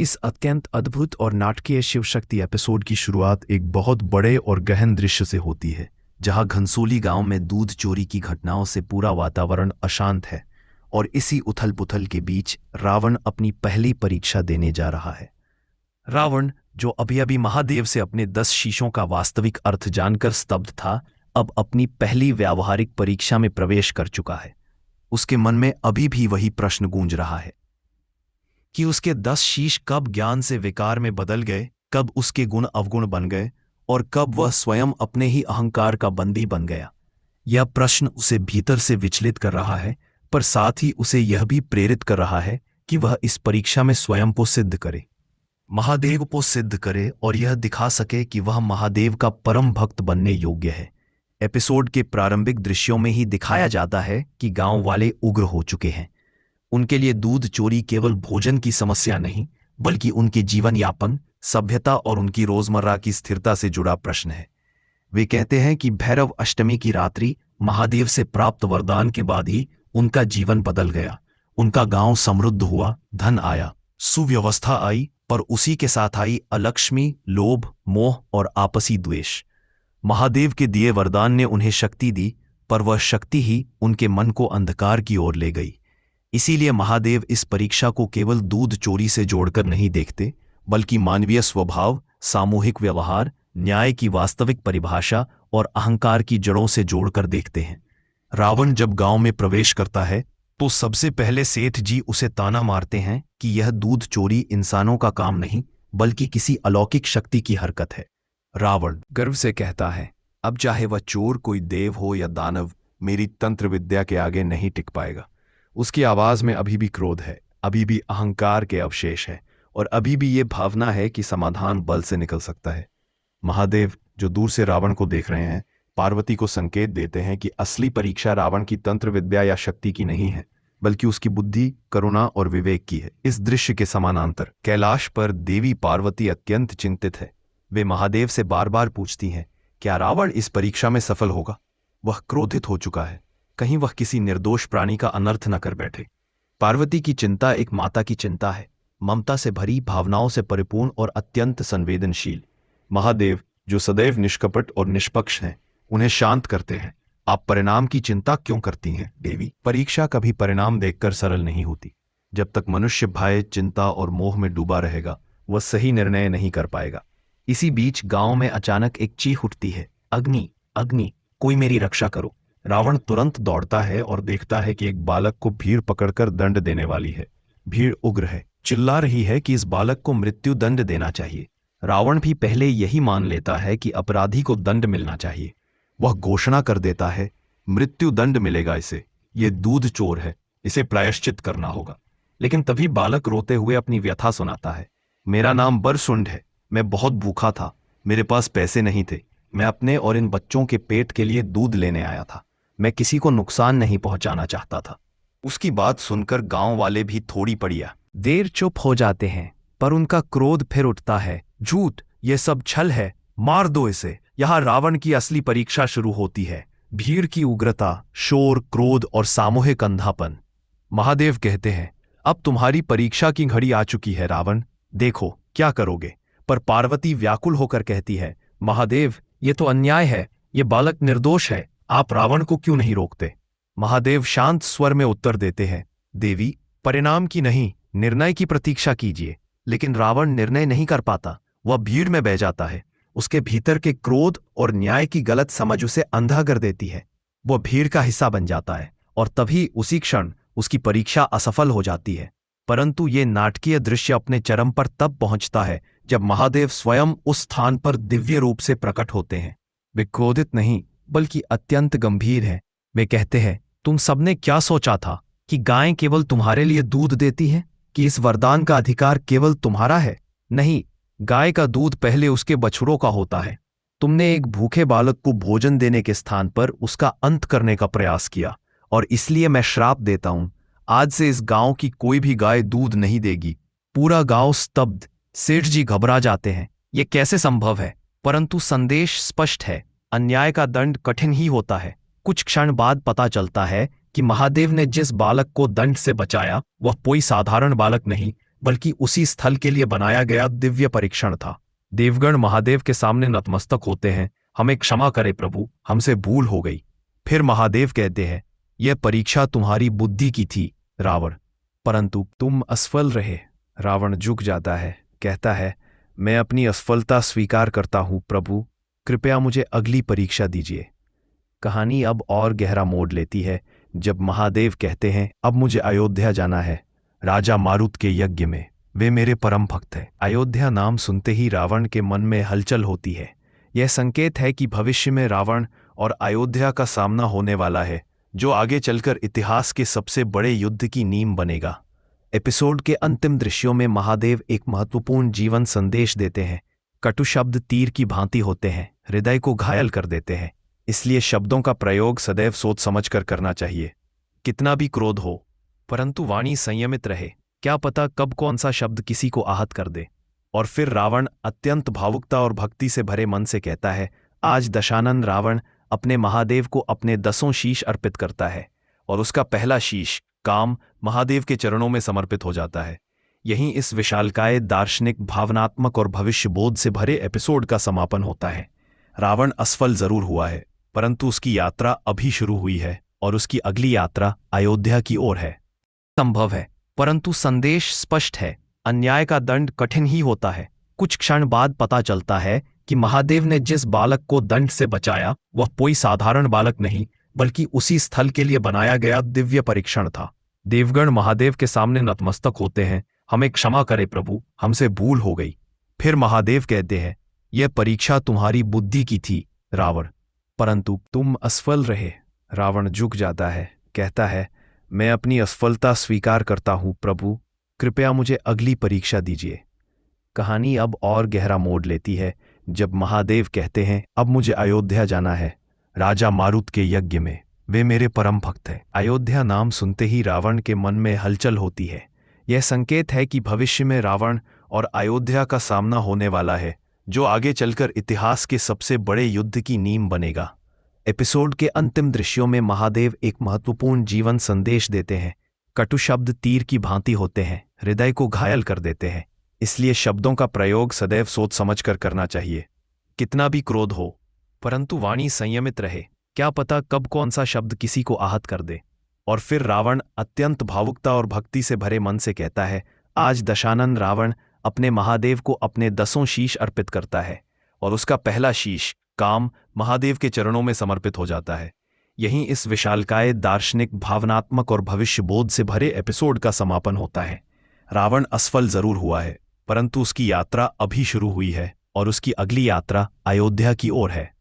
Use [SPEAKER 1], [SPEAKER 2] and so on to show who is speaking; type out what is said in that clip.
[SPEAKER 1] इस अत्यंत अद्भुत और नाटकीय शिवशक्ति एपिसोड की शुरुआत एक बहुत बड़े और गहन दृश्य से होती है, जहां घनसोली गांव में दूध चोरी की घटनाओं से पूरा वातावरण अशांत है और इसी उथल-पुथल के बीच रावण अपनी पहली परीक्षा देने जा रहा है। रावण, जो अभी-अभी महादेव से अपने 10 शीशों का वास्तविक अर्थ जानकर स्तब्ध था, अब अपनी पहली व्यावहारिक परीक्षा में प्रवेश कर चुका है। उसके मन में अभी भी वही प्रश्न गूंज रहा है कि उसके 10 शीश कब ज्ञान से विकार में बदल गए, कब उसके गुण अवगुण बन गए और कब वह स्वयं अपने ही अहंकार का बंदी बन गया। यह प्रश्न उसे भीतर से विचलित कर रहा है, पर साथ ही उसे यह भी प्रेरित कर रहा है कि वह इस परीक्षा में स्वयं को सिद्ध करे, महादेव को सिद्ध करे और यह दिखा सके कि वह महादेव का परम भक्त बनने योग्य है। एपिसोड के प्रारंभिक दृश्यों में ही दिखाया जाता है कि गांव वाले उग्र हो चुके हैं। उनके लिए दूध चोरी केवल भोजन की समस्या नहीं, बल्कि उनके जीवन यापन, सभ्यता और उनकी रोजमर्रा की स्थिरता से जुड़ा प्रश्न है। वे कहते हैं कि भैरव अष्टमी की रात्रि महादेव से प्राप्त वरदान के बाद ही उनका जीवन बदल गया। उनका गांव समृद्ध हुआ, धन आया, सुव्यवस्था आई, पर उसी के साथ आई अलक्ष्मी, लोभ, मोह और आपसी द्वेष। महादेव के दिए वरदान ने उन्हें शक्ति दी, पर वह शक्ति ही उनके मन को अंधकार की ओर ले गई। इसीलिए महादेव इस परीक्षा को केवल दूध चोरी से जोड़कर नहीं देखते, बल्कि मानवीय स्वभाव, सामूहिक व्यवहार, न्याय की वास्तविक परिभाषा और अहंकार की जड़ों से जोड़कर देखते हैं। रावण जब गांव में प्रवेश करता है तो सबसे पहले सेठ जी उसे ताना मारते हैं कि यह दूध चोरी इंसानों का काम नहीं, बल्कि किसी अलौकिक शक्ति की हरकत है। रावण गर्व से कहता है, अब चाहे वह चोर कोई देव हो या दानव, मेरी तंत्र विद्या के आगे नहीं टिक पाएगा। उसकी आवाज में अभी भी क्रोध है, अभी भी अहंकार के अवशेष है और अभी भी ये भावना है कि समाधान बल से निकल सकता है। महादेव, जो दूर से रावण को देख रहे हैं, पार्वती को संकेत देते हैं कि असली परीक्षा रावण की तंत्र विद्या या शक्ति की नहीं है, बल्कि उसकी बुद्धि, करुणा और विवेक की है। इस दृश्य के समानांतर कैलाश पर देवी पार्वती अत्यंत चिंतित है। वे महादेव से बार बार पूछती हैं, क्या रावण इस परीक्षा में सफल होगा? वह क्रोधित हो चुका है, कहीं वह किसी निर्दोष प्राणी का अनर्थ न कर बैठे। पार्वती की चिंता एक माता की चिंता है, ममता से भरी, भावनाओं से परिपूर्ण और अत्यंत संवेदनशील। महादेव, जो सदैव निष्कपट और निष्पक्ष हैं, उन्हें शांत करते हैं। आप परिणाम की चिंता क्यों करती हैं देवी? परीक्षा कभी परिणाम देखकर सरल नहीं होती। जब तक मनुष्य भय, चिंता और मोह में डूबा रहेगा, वह सही निर्णय नहीं कर पाएगा। इसी बीच गांव में अचानक एक चीख उठती है, अग्नि, अग्नि, कोई मेरी रक्षा करो। रावण तुरंत दौड़ता है और देखता है कि एक बालक को भीड़ पकड़कर दंड देने वाली है। भीड़ उग्र है, चिल्ला रही है कि इस बालक को मृत्यु दंड देना चाहिए। रावण भी पहले यही मान लेता है कि अपराधी को दंड मिलना चाहिए। वह घोषणा कर देता है, मृत्यु दंड मिलेगा इसे, ये दूध चोर है, इसे प्रायश्चित करना होगा। लेकिन तभी बालक रोते हुए अपनी व्यथा सुनाता है, मेरा नाम बरसुंड है, मैं बहुत भूखा था, मेरे पास पैसे नहीं थे, मैं अपने और इन बच्चों के पेट के लिए दूध लेने आया था, मैं किसी को नुकसान नहीं पहुंचाना चाहता था। उसकी बात सुनकर गांव वाले भी थोड़ी पड़िया देर चुप हो जाते हैं, पर उनका क्रोध फिर उठता है, झूठ, ये सब छल है, मार दो इसे। यहां रावण की असली परीक्षा शुरू होती है। भीड़ की उग्रता, शोर, क्रोध और सामूहिक अंधापन। महादेव कहते हैं, अब तुम्हारी परीक्षा की घड़ी आ चुकी है रावण, देखो क्या करोगे। पर पार्वती व्याकुल होकर कहती है, महादेव, ये तो अन्याय है, ये बालक निर्दोष है, आप रावण को क्यों नहीं रोकते? महादेव शांत स्वर में उत्तर देते हैं, देवी, परिणाम की नहीं, निर्णय की प्रतीक्षा कीजिए। लेकिन रावण निर्णय नहीं कर पाता, वह भीड़ में बह जाता है। उसके भीतर के क्रोध और न्याय की गलत समझ उसे अंधा कर देती है। वह भीड़ का हिस्सा बन जाता है और तभी उसी क्षण उसकी परीक्षा असफल हो जाती है। परंतु ये नाटकीय दृश्य अपने चरम पर तब पहुंचता है जब महादेव स्वयं उस स्थान पर दिव्य रूप से प्रकट होते हैं। वे क्रोधित नहीं, बल्कि अत्यंत गंभीर हैं। वे कहते हैं, तुम सबने क्या सोचा था कि गायें केवल तुम्हारे लिए दूध देती हैं, कि इस वरदान का अधिकार केवल तुम्हारा है? नहीं, गाय का दूध पहले उसके बछड़ों का होता है। तुमने एक भूखे बालक को भोजन देने के स्थान पर उसका अंत करने का प्रयास किया, और इसलिए मैं श्राप देता हूं, आज से इस गांव की कोई भी गाय दूध नहीं देगी। पूरा गांव स्तब्ध। सेठ जी घबरा जाते हैं, ये कैसे संभव है? परंतु संदेश स्पष्ट है, अन्याय का दंड कठिन ही होता है। कुछ क्षण बाद पता चलता है कि महादेव ने जिस बालक को दंड से बचाया वह कोई साधारण बालक नहीं, बल्कि उसी स्थल के लिए बनाया गया दिव्य परीक्षण था। देवगण महादेव के सामने नतमस्तक होते हैं, हमें क्षमा करे प्रभु, हमसे भूल हो गई। फिर महादेव कहते हैं, यह परीक्षा तुम्हारी बुद्धि की थी रावण, परंतु तुम असफल रहे। रावण झुक जाता है, कहता है, मैं अपनी असफलता स्वीकार करता हूं प्रभु, कृपया मुझे अगली परीक्षा दीजिए। कहानी अब और गहरा मोड़ लेती है जब महादेव कहते हैं, अब मुझे अयोध्या जाना है, राजा मारुत के यज्ञ में। वे मेरे परम भक्त हैं। अयोध्या नाम सुनते ही रावण के मन में हलचल होती है। यह संकेत है कि भविष्य में रावण और अयोध्या का सामना होने वाला है, जो आगे चलकर इतिहास के सबसे बड़े युद्ध की नींव बनेगा। एपिसोड के अंतिम दृश्यों में महादेव एक महत्वपूर्ण जीवन संदेश देते हैं। कटु शब्द तीर की भांति होते हैं, हृदय को घायल कर देते हैं, इसलिए शब्दों का प्रयोग सदैव सोच समझकर करना चाहिए। कितना भी क्रोध हो, परंतु वाणी संयमित रहे, क्या पता कब कौन सा शब्द किसी को आहत कर दे। और फिर रावण अत्यंत भावुकता और भक्ति से भरे मन से कहता है, आज दशानन रावण अपने महादेव को अपने 10 शीश अर्पित करता है और उसका पहला शीश काम महादेव के चरणों में समर्पित हो जाता है। यहीं इस विशालकाय दार्शनिक, भावनात्मक और भविष्यबोध से भरे एपिसोड का समापन होता है। रावण असफल जरूर हुआ है, परंतु उसकी यात्रा अभी शुरू हुई है और उसकी अगली यात्रा अयोध्या की ओर है। संभव है, परंतु संदेश स्पष्ट है, अन्याय का दंड कठिन ही होता है। कुछ क्षण बाद पता चलता है कि महादेव ने जिस बालक को दंड से बचाया वह कोई साधारण बालक नहीं, बल्कि उसी स्थल के लिए बनाया गया दिव्य परीक्षण था। देवगण महादेव के सामने नतमस्तक होते हैं, हमें क्षमा करे प्रभु, हमसे भूल हो गई। फिर महादेव कहते हैं, यह परीक्षा तुम्हारी बुद्धि की थी रावण, परंतु तुम असफल रहे। रावण झुक जाता है, कहता है, मैं अपनी असफलता स्वीकार करता हूं प्रभु, कृपया मुझे अगली परीक्षा दीजिए। कहानी अब और गहरा मोड़ लेती है जब महादेव कहते हैं, अब मुझे अयोध्या जाना है, राजा मारुत के यज्ञ में। वे मेरे परम भक्त हैं। अयोध्या नाम सुनते ही रावण के मन में हलचल होती है। यह संकेत है कि भविष्य में रावण और अयोध्या का सामना होने वाला है, जो आगे चलकर इतिहास के सबसे बड़े युद्ध की नींव बनेगा। एपिसोड के अंतिम दृश्यों में महादेव एक महत्वपूर्ण जीवन संदेश देते हैं। कटु शब्द तीर की भांति होते हैं, हृदय को घायल कर देते हैं, इसलिए शब्दों का प्रयोग सदैव सोच समझकर करना चाहिए। कितना भी क्रोध हो, परंतु वाणी संयमित रहे, क्या पता कब कौन सा शब्द किसी को आहत कर दे। और फिर रावण अत्यंत भावुकता और भक्ति से भरे मन से कहता है, आज दशानन रावण अपने महादेव को अपने 10 शीश अर्पित करता है और उसका पहला शीश काम महादेव के चरणों में समर्पित हो जाता है। यहीं इस विशालकाय दार्शनिक, भावनात्मक और भविष्यबोध से भरे एपिसोड का समापन होता है। रावण असफल जरूर हुआ है, परंतु उसकी यात्रा अभी शुरू हुई है और उसकी अगली यात्रा अयोध्या की ओर है।